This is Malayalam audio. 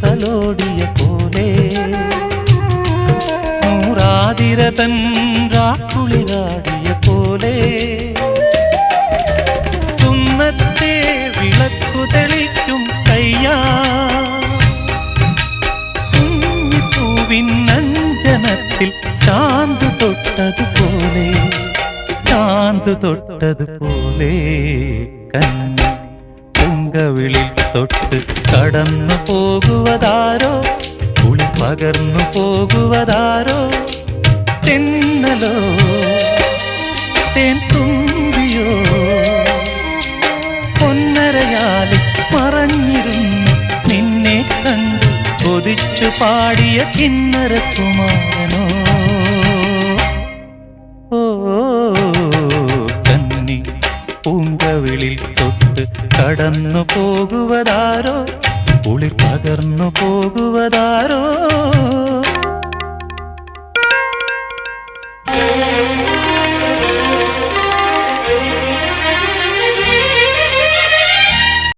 തലോടിയ പോലെ നൂറാതിരതൻ രാക്കുളിരാടിയ പോലെ കുന്നത്തെ വിളക്കു തെളിക്കും കയ്യാ കുഞ്ഞിപ്പൂവിനഞ്ജനത്തിൽ ചാന്ത് തൊട്ടതുപോലെ ചാന്ത് തൊട്ടതുപോലെ കണ്ണി പൂങ്കവിളിൽ തൊട്ട് കടന്നു പോകുവതാരോ കുളി പകർന്നു പോകുവതാരോ തെന്നലോ തേൻ തുമ്പിയോ പൊന്നരയാലിൽ മറഞ്ഞിരുന്നു നിന്നെ കണ്ടു കൊതിച്ചു പാടിയ കിന്നരകുമാരനോ പൂങ്കവിളിൽ തൊട്ട് കടന്നു പോകുവതാരോ കുളിർ പകർന്നു പോകുവതാരോ